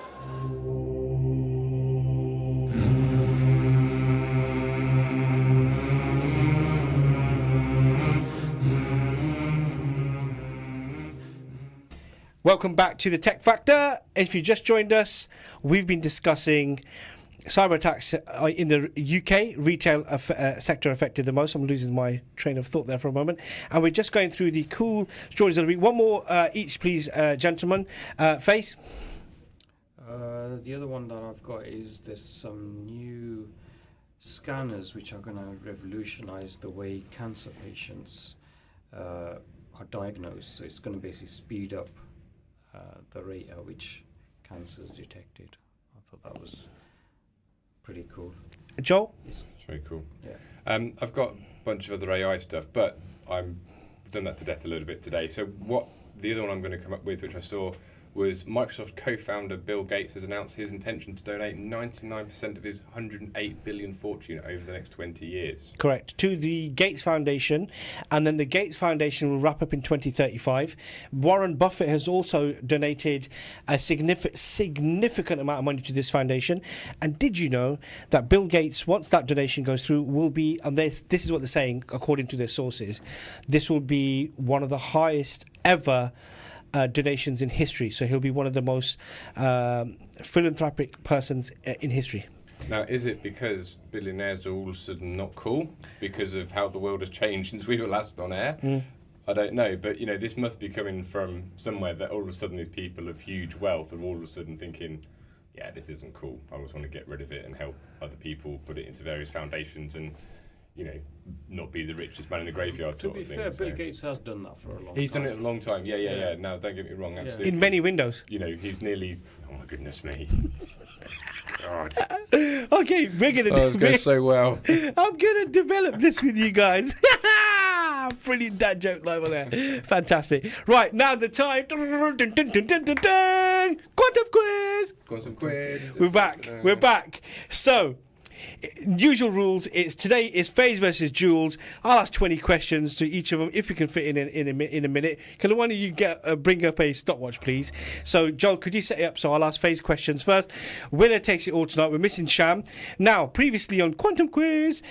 Welcome back to the Tech Factor. If you just joined us, we've been discussing cyber attacks in the UK retail sector affected the most. I'm losing my train of thought there for a moment. And we're just going through the cool stories of the week. One more each, please, gentlemen. Face? The other one that I've got is there's some new scanners which are going to revolutionize the way cancer patients are diagnosed. So it's going to basically speed up the rate at which cancer is detected. I thought that was pretty cool. Joel? It's very cool. Yeah. I've got a bunch of other AI stuff, but I've done that to death a little bit today. So what the other one I'm going to come up with, which I saw, was Microsoft co-founder Bill Gates has announced his intention to donate 99% of his $108 billion fortune over the next 20 years. Correct. To the Gates Foundation, and then the Gates Foundation will wrap up in 2035. Warren Buffett has also donated a significant amount of money to this foundation. And did you know that Bill Gates, once that donation goes through, will be, and this is what they're saying according to their sources, this will be one of the highest ever donations in history. So he'll be one of the most philanthropic persons in history. Now, is it because billionaires are all of a sudden not cool because of how the world has changed since we were last on air? I don't know, but you know, this must be coming from somewhere that all of a sudden these people of huge wealth are all of a sudden thinking, yeah, this isn't cool. I just want to get rid of it and help other people put it into various foundations and, you know, not be the richest man in the graveyard sort of thing. To be fair, Bill Gates has done that for a long time. He's done it a long time. Yeah. No, don't get me wrong. Absolutely. In many windows. You know, he's nearly. Oh my goodness me. God. Okay, we're gonna. Oh, it's going so well. I'm gonna develop this with you guys. Brilliant dad joke over there. Fantastic. Right, now the time. Quantum quiz. Quantum quiz. We're back. We're back. So, usual rules. Today is Faze versus Jules. I'll ask 20 questions to each of them if we can fit in a minute. Can one of you bring up a stopwatch, please? So, Joel, could you set it up? So I'll ask Faze questions first. Winner takes it all tonight. We're missing Sham. Now, previously on Quantum Quiz,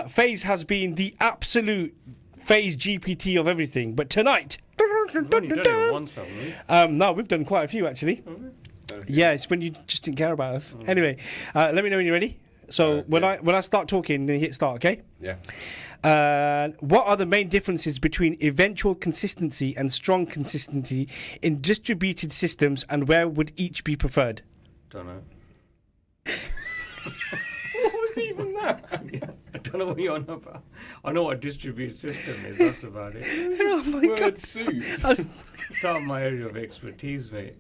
Faze has been the absolute Faze GPT of everything. But tonight... We've only done it once, haven't we? No, we've done quite a few, actually. Yeah, it's when you just didn't care about us. Anyway, let me know when you're ready. So when I start talking, then you hit start, okay? Yeah. What are the main differences between eventual consistency and strong consistency in distributed systems, and where would each be preferred? Don't know. What was even that? I don't know what you're on about. I know what a distributed system is. That's about it. Oh my God. It's out of my area of expertise, mate.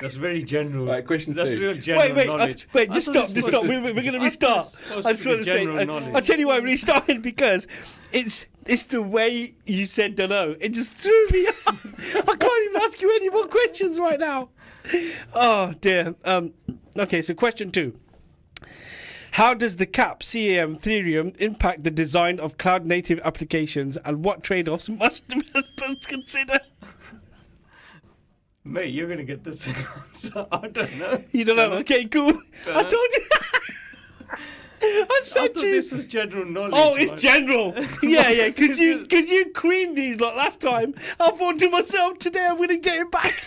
That's very general. Right, question That's 2. real general knowledge. Just stop. We're going to restart. I just want to say, I'll tell you why I'm restarting, because it's the way you said dunno. It just threw me off. I can't even ask you any more questions right now. Oh, dear. Okay, so question 2. How does the CAM theorem impact the design of cloud-native applications, and what trade-offs must developers consider? Mate, you're going to get this answer. I don't know. You don't know? Okay, cool. I told you. I thought this was general knowledge. Oh, it's general. Yeah. Could you cream these like last time? I thought to myself, today I'm going to get him back.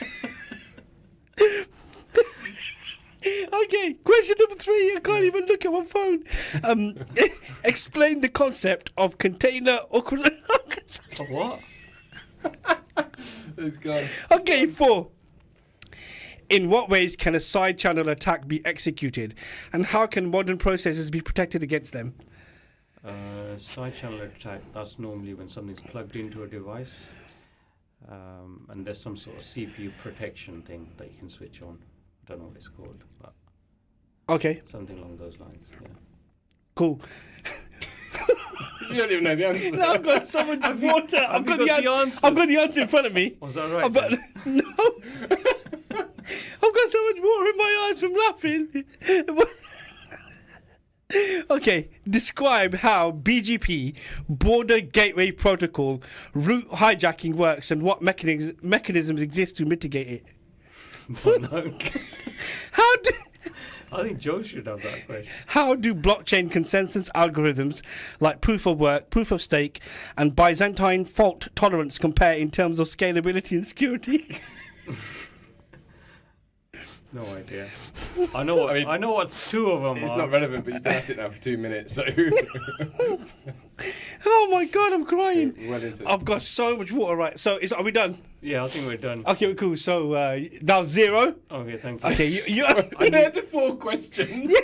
Okay, question number 3. I can't even look at my phone. Explain the concept of container or... What? It's gone. Okay, 4. In what ways can a side channel attack be executed, and how can modern processors be protected against them? Side channel attack, that's normally when something's plugged into a device, and there's some sort of CPU protection thing that you can switch on. I don't know what it's called, but okay, something along those lines. Yeah. Cool. You don't even know the answer. No, I've got so much water. I've got the answer. I've got the answer in front of me. Was that right? No. I've got so much water in my eyes from laughing. Okay, describe how BGP, Border Gateway Protocol, route hijacking works, and what mechanisms exist to mitigate it. No. I think Joe should have that question. How do blockchain consensus algorithms like proof of work, proof of stake, and Byzantine fault tolerance compare in terms of scalability and security? No idea. I know what 2 of them It's are. not relevant, but you've been at it now for 2 minutes, so... Oh my God, I'm crying. Well into it. I've got so much water, right? So, are we done? Yeah, I think we're done. Okay, cool. So, that was 0. Okay, thank you. Okay, you I had to 4 questions. You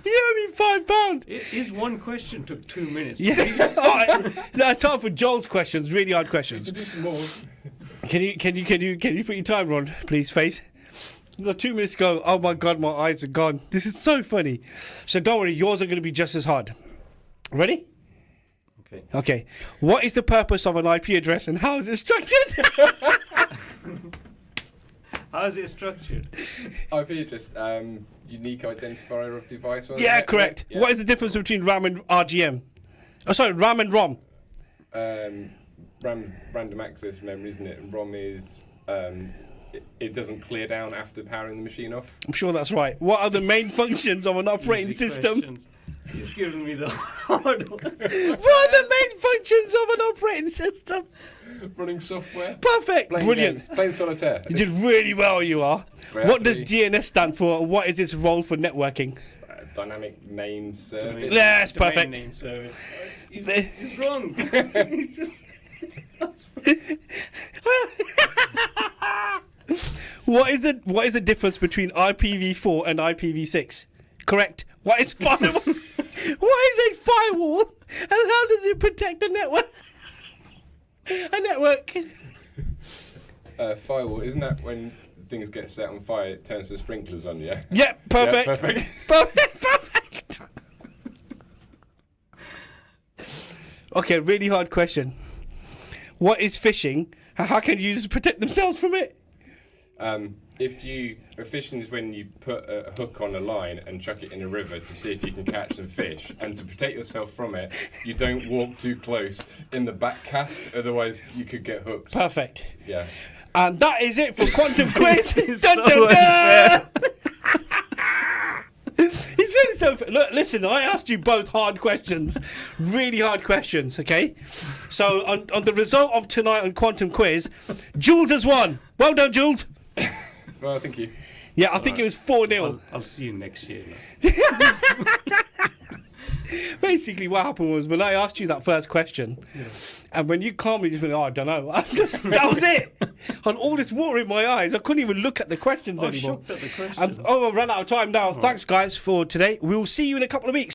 owe me £5. His one question took 2 minutes. Yeah. All right. Now, time for Joel's questions. Really hard questions. Do some more. Can you put your timer on, please, Faze? We've got 2 minutes to go. Oh my God, my eyes are gone. This is so funny. So don't worry, yours are going to be just as hard. Ready? Okay. What is the purpose of an IP address, and how is it structured? How is it structured? IP address, unique identifier of device. On Yeah, the correct. Yeah. What is the difference between RAM and RGM? Oh, sorry, RAM and ROM. RAM, random access memory, isn't it? And ROM is it doesn't clear down after powering the machine off. I'm sure that's right. What are the main functions of an operating Easy system? questions. He's giving me the hard one. What are the main functions of an operating system? Running software. Perfect. Playing Brilliant. games, playing solitaire. You did really well, you are. What does DNS stand for, and what is its role for networking? Dynamic name service. Yes, Domain perfect. name service. He's wrong. What is the difference between IPv4 and IPv6? Correct. What is firewall? What is a firewall, and how does it protect a network? A network. Firewall, isn't that when things get set on fire, it turns the sprinklers on, yeah? Yeah, perfect. Yeah, perfect. Perfect. Okay, really hard question. What is fishing? How can users protect themselves from it? Fishing is when you put a hook on a line and chuck it in a river to see if you can catch some fish. And to protect yourself from it, you don't walk too close in the back cast, otherwise you could get hooked. Perfect. Yeah. And that is it for Quantum Quiz. Dun, so dun, dun! unfair. He said it's so fair. Look, listen, I asked you both hard questions. Really hard questions, okay? So on the result of tonight on Quantum Quiz, Jules has won. Well done, Jules. Well, thank you. Yeah, I think it was 4-0. I'll see you next year. Basically, what happened was when I asked you that first question, and when you calmly just went, "Oh, I don't know," that was it. And all this water in my eyes, I couldn't even look at the questions I was anymore. shocked at the question. And I ran out of time now. Thanks, guys, for today. We'll see you in a couple of weeks.